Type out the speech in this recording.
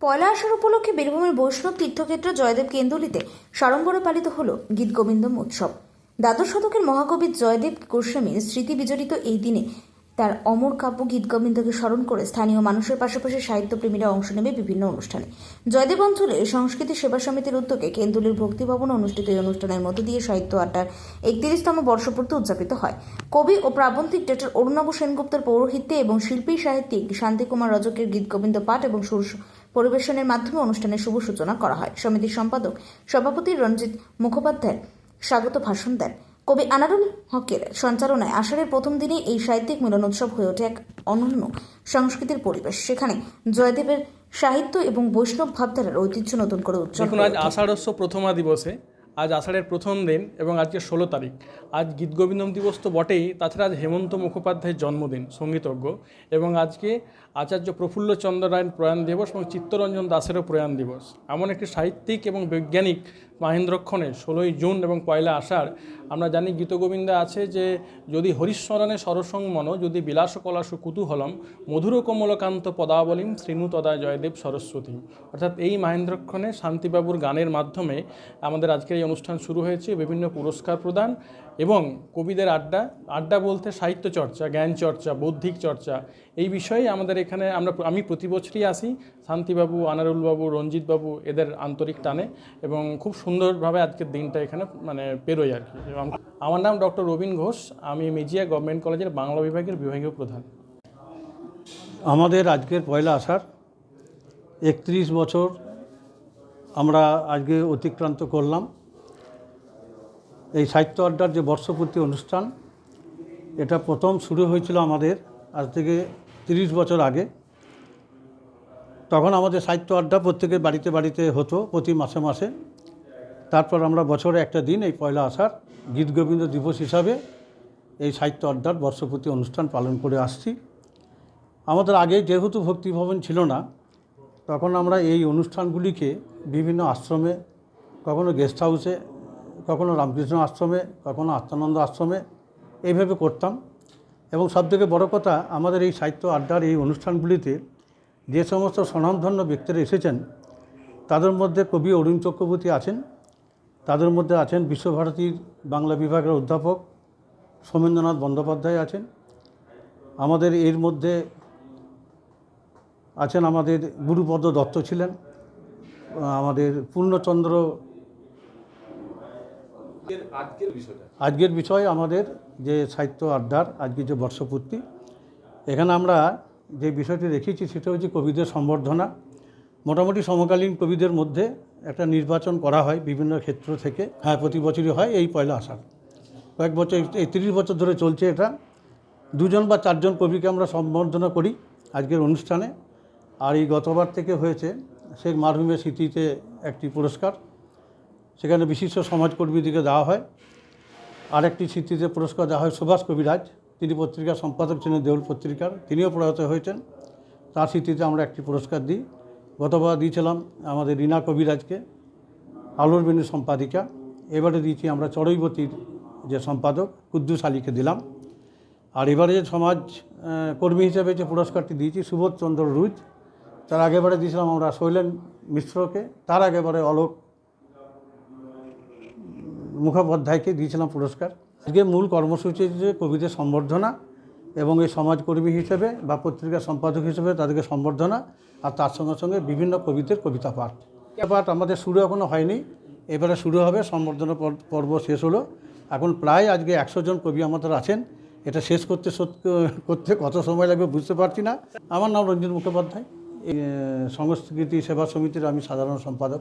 পয়লা আষাঢ় উপলক্ষে বীরভূমের বৈষ্ণব তীর্থক্ষেত্র জয়দেব কেন্দুলিতে সাড়ম্বরে পালিত হল গীতগোবিন্দম উৎসব। দ্বাদশ শতকের মহাকবি জয়দেব গোস্বামীর স্মৃতি বিজড়িত এই দিনে তার অমর কাব্য গীতগোবিন্দকে স্মরণ করে স্থানীয় মানুষের পাশাপাশি সাহিত্যপ্রেমীরা অংশ নেবে বিভিন্ন অনুষ্ঠানে। জয়দেব অঞ্চলের সংস্কৃতি সেবা সমিতির উদ্যোগে কেন্দুলির ভক্তি ভবনে অনুষ্ঠিত এই অনুষ্ঠানের মধ্য দিয়ে সাহিত্য আড্ডার 31তম বর্ষপূর্তি উদযাপিত হয়। কবি ও প্রাবন্ধিক ডক্টর অরুণাভ সেনগুপ্তের পৌরোহিত্যে এবং শিল্পী সাহিত্যিক শান্তিকুমার রজকের গীতগোবিন্দ পাঠ এবং সুর পরিবেশনের মাধ্যমে অনুষ্ঠানের শুভ সূচনা করা হয়। সমিতির সম্পাদক সভাপতি রঞ্জিত মুখোপাধ্যায় স্বাগত ভাষণ দেন। কবি আনারুল হকের সঞ্চালনায় আষাঢ়ের প্রথম দিনে এই সাহিত্যিক মিলন উৎসব হয়ে ওঠে এক অনন্য সংস্কৃতির পরিবেশ। সেখানে জয়দেবের সাহিত্য এবং বৈষ্ণব ভাবধারার ঐতিহ্য নতুন করে উজ্জ্বল। দেখুন, আজ আষাঢ়স্য প্রথমা দিবসে, আজ আষাঢ়ের প্রথম দিন এবং আজকে 16 তারিখ। আজ গীতগোবিন্দম দিবস তো বটেই, তাছাড়া আজ হেমন্ত মুখোপাধ্যায়ের জন্মদিন, সঙ্গীতজ্ঞ, এবং আজকে আচার্য প্রফুল্লচন্দ্র রায়ের প্রয়াণ দিবস এবং চিত্তরঞ্জন দাসেরও প্রয়াণ দিবস। এমন একটি সাহিত্যিক এবং বৈজ্ঞানিক মহেন্দ্রক্ষণে 16ই জুন এবং পয়লা আষাঢ়। আমরা জানি গীতগোবিন্দে আছে যে যদি হরিস্মরণে সরসংমন, যদি বিলাস কলাসু কুতূহলম, মধুর কমলকান্ত পদাবলীম শ্রীণু তদা জয়দেব সরস্বতী। অর্থাৎ এই মহেন্দ্রক্ষণে শান্তিবাবুর গানের মাধ্যমে আমাদের আজকের এই অনুষ্ঠান শুরু হয়েছে। বিভিন্ন পুরস্কার প্রদান এবং কবিদের আড্ডা বলতে সাহিত্য চর্চা, জ্ঞান চর্চা, বৌদ্ধিক চর্চা, এই বিষয়ে আমাদের এখানে আমি প্রতি বছরই আসি। শান্তিবাবু, আনারুলবাবু, রঞ্জিতবাবু এদের আন্তরিক টানে এবং খুব সুন্দরভাবে আজকের দিনটা এখানে পেরোয় আর কি। আমার নাম ডক্টর রবীন ঘোষ, আমি মেজিয়া গভর্নমেন্ট কলেজের বাংলা বিভাগের বিভাগীয় প্রধান। আমাদের আজকের পয়লা আষাঢ় 31 বছর আমরা আজকে অতিক্রান্ত করলাম। এই সাহিত্য আড্ডার যে বর্ষপূর্তি অনুষ্ঠান, এটা প্রথম শুরু হয়েছিল আমাদের আজ থেকে 30 বছর আগে। তখন আমাদের সাহিত্য আড্ডা প্রত্যেকের বাড়িতে বাড়িতে হতো প্রতি মাসে মাসে। তারপর আমরা বছরে একটা দিন এই পয়লা আষাঢ় গীতগোবিন্দ দিবস হিসাবে এই সাহিত্য আড্ডার বর্ষপূর্তি অনুষ্ঠান পালন করে আসছি। আমাদের আগে যেহেতু ভক্তি ভবন ছিল না, তখন আমরা এই অনুষ্ঠানগুলিকে বিভিন্ন আশ্রমে, কখনো গেস্ট হাউসে, কখনো রামকৃষ্ণ আশ্রমে, কখনো আত্মানন্দ আশ্রমে এইভাবে করতাম। এবং সবথেকে বড় কথা, আমাদের এই সাহিত্য আড্ডার এই অনুষ্ঠানগুলিতে যে সমস্ত স্বনামধন্য ব্যক্তিরা এসেছেন, তাদের মধ্যে কবি অরুণ চক্রবর্তী আছেন, তাদের মধ্যে আছেন বিশ্বভারতীর বাংলা বিভাগের অধ্যাপক সোমেন্দ্রনাথ বন্দ্যোপাধ্যায় আছেন, আমাদের এর মধ্যে আছেন আমাদের গুরুপদ দত্ত ছিলেন, আমাদের পূর্ণচন্দ্র। আজকের বিষয় আমাদের যে সাহিত্য আড্ডার আজকে যে বর্ষপূর্তি, এখানে আমরা যে বিষয়টি রেখেছি সেটা হচ্ছে কবিদের সম্বর্ধনা। মোটামুটি সমকালীন কবিদের মধ্যে একটা নির্বাচন করা হয় বিভিন্ন ক্ষেত্র থেকে। হ্যাঁ, প্রতি বছরই হয় এই পয়লা আষাঢ়। কয়েক বছর, এই 30 বছর ধরে চলছে এটা। 2 বা 4 জন কবিকে আমরা সম্বর্ধনা করি আজকের অনুষ্ঠানে। আর এই গতবার থেকে হয়েছে শেখ মারহুমের স্মৃতিতে একটি পুরস্কার, সেখানে বিশিষ্ট সমাজকর্মীদেরকে দেওয়া হয়। আরেকটি স্মৃতিতে পুরস্কার দেওয়া হয় সুভাষ কবিরাজ, তিনি পত্রিকার সম্পাদক ছিলেন দেউল পত্রিকার, তিনিও প্রয়াত হয়েছেন, তার স্মৃতিতে আমরা একটি পুরস্কার দিই। গতবার দিয়েছিলাম আমাদের রীনা কবিরাজকে, আলোর বেণু সম্পাদিকা। এবারে দিয়েছি আমরা চড়ৈবতীর যে সম্পাদক কুদ্দুস আলীকে দিলাম। আর এবারে যে সমাজ কর্মী হিসেবে যে পুরস্কারটি দিয়েছি সুবোধচন্দ্র রুজ, তার আগেবারে দিয়েছিলাম আমরা শৈলেন মিশ্রকে, তার আগেবারে অলোক মুখোপাধ্যায়কে দিয়েছিলাম পুরস্কার। আজকে মূল কর্মসূচি যে কবিদের সম্বর্ধনা এবং এই সমাজকর্মী হিসেবে বা পত্রিকার সম্পাদক হিসেবে তাদেরকে সম্বর্ধনা, আর তার সঙ্গে সঙ্গে বিভিন্ন কবিদের কবিতা পাঠ। পাঠ আমাদের শুরু এখনও হয়নি, এবারে শুরু হবে। সম্বর্ধনা পর্ব শেষ হলো। এখন প্রায় আজকে 100 জন কবি আমাদের আছেন। এটা শেষ করতে কত সময় লাগবে বুঝতে পারছি না। আমার নাম রঞ্জিত মুখোপাধ্যায়, এই সংস্কৃতি সেবা সমিতির আমি সাধারণ সম্পাদক।